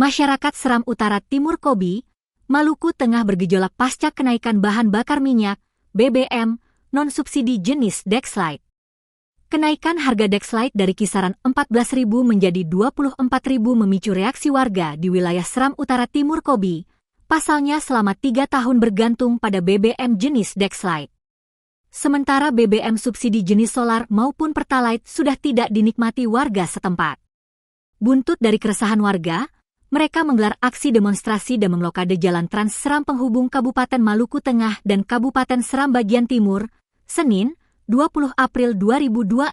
Masyarakat Seram Utara Timur Kobi, Maluku Tengah bergejolak pasca kenaikan bahan bakar minyak, BBM, non-subsidi jenis Dexlite. Kenaikan harga Dexlite dari kisaran Rp14.000 menjadi Rp24.000 memicu reaksi warga di wilayah Seram Utara Timur Kobi, pasalnya selama 3 tahun bergantung pada BBM jenis Dexlite. Sementara BBM subsidi jenis solar maupun Pertalite sudah tidak dinikmati warga setempat. Buntut dari keresahan warga, mereka menggelar aksi demonstrasi dan memblokade jalan Trans Seram penghubung Kabupaten Maluku Tengah dan Kabupaten Seram bagian Timur, Senin, 20 April 2026.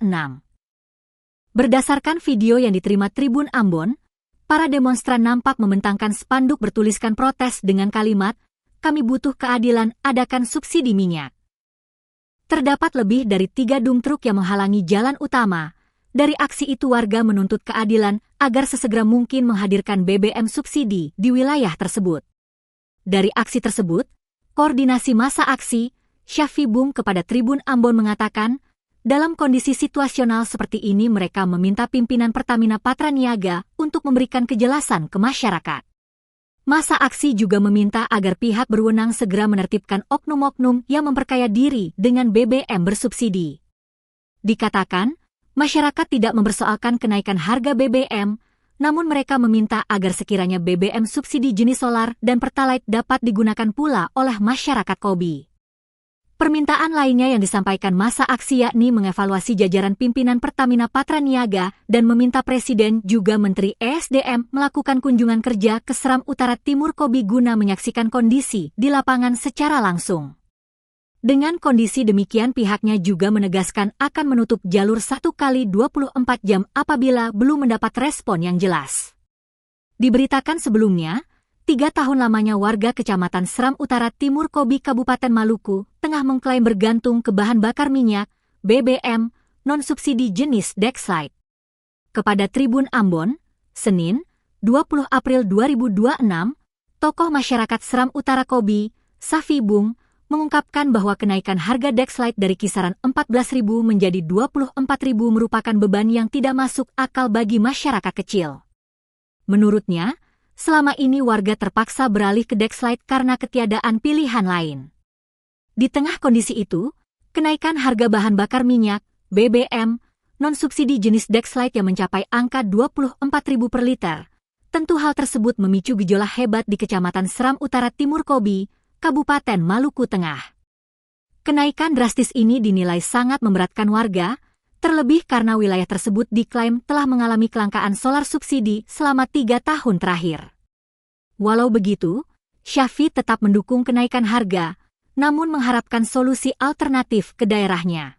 Berdasarkan video yang diterima Tribun Ambon, para demonstran nampak membentangkan spanduk bertuliskan protes dengan kalimat, "Kami butuh keadilan, adakan subsidi minyak." Terdapat lebih dari 3 dump truk yang menghalangi jalan utama. Dari aksi itu warga menuntut keadilan agar sesegera mungkin menghadirkan BBM subsidi di wilayah tersebut. Dari aksi tersebut, koordinasi massa aksi, Syafi Bung kepada Tribun Ambon mengatakan, dalam kondisi situasional seperti ini mereka meminta pimpinan Pertamina Patraniaga untuk memberikan kejelasan ke masyarakat. Massa aksi juga meminta agar pihak berwenang segera menertibkan oknum-oknum yang memperkaya diri dengan BBM bersubsidi. Dikatakan, masyarakat tidak mempersoalkan kenaikan harga BBM, namun mereka meminta agar sekiranya BBM subsidi jenis solar dan Pertalite dapat digunakan pula oleh masyarakat Kobi. Permintaan lainnya yang disampaikan massa aksi yakni mengevaluasi jajaran pimpinan Pertamina Patraniaga dan meminta Presiden juga Menteri ESDM melakukan kunjungan kerja ke Seram Utara Timur Kobi guna menyaksikan kondisi di lapangan secara langsung. Dengan kondisi demikian pihaknya juga menegaskan akan menutup jalur 1 kali 24 jam apabila belum mendapat respon yang jelas. Diberitakan sebelumnya, 3 tahun lamanya warga Kecamatan Seram Utara Timur Kobi Kabupaten Maluku Tengah mengklaim bergantung ke bahan bakar minyak, BBM, non-subsidi jenis Dexlite. Kepada Tribun Ambon, Senin, 20 April 2026, tokoh masyarakat Seram Utara Kobi, Syafi Bung, mengungkapkan bahwa kenaikan harga Dexlite dari kisaran Rp14.000 menjadi Rp24.000 merupakan beban yang tidak masuk akal bagi masyarakat kecil. Menurutnya, selama ini warga terpaksa beralih ke Dexlite karena ketiadaan pilihan lain. Di tengah kondisi itu, kenaikan harga bahan bakar minyak, BBM, non-subsidi jenis Dexlite yang mencapai angka Rp24.000 per liter, tentu hal tersebut memicu gejolak hebat di Kecamatan Seram Utara Timur Kobi, Kabupaten Maluku Tengah. Kenaikan drastis ini dinilai sangat memberatkan warga, terlebih karena wilayah tersebut diklaim telah mengalami kelangkaan solar subsidi selama 3 tahun terakhir. Walau begitu, Syafi tetap mendukung kenaikan harga, namun mengharapkan solusi alternatif ke daerahnya.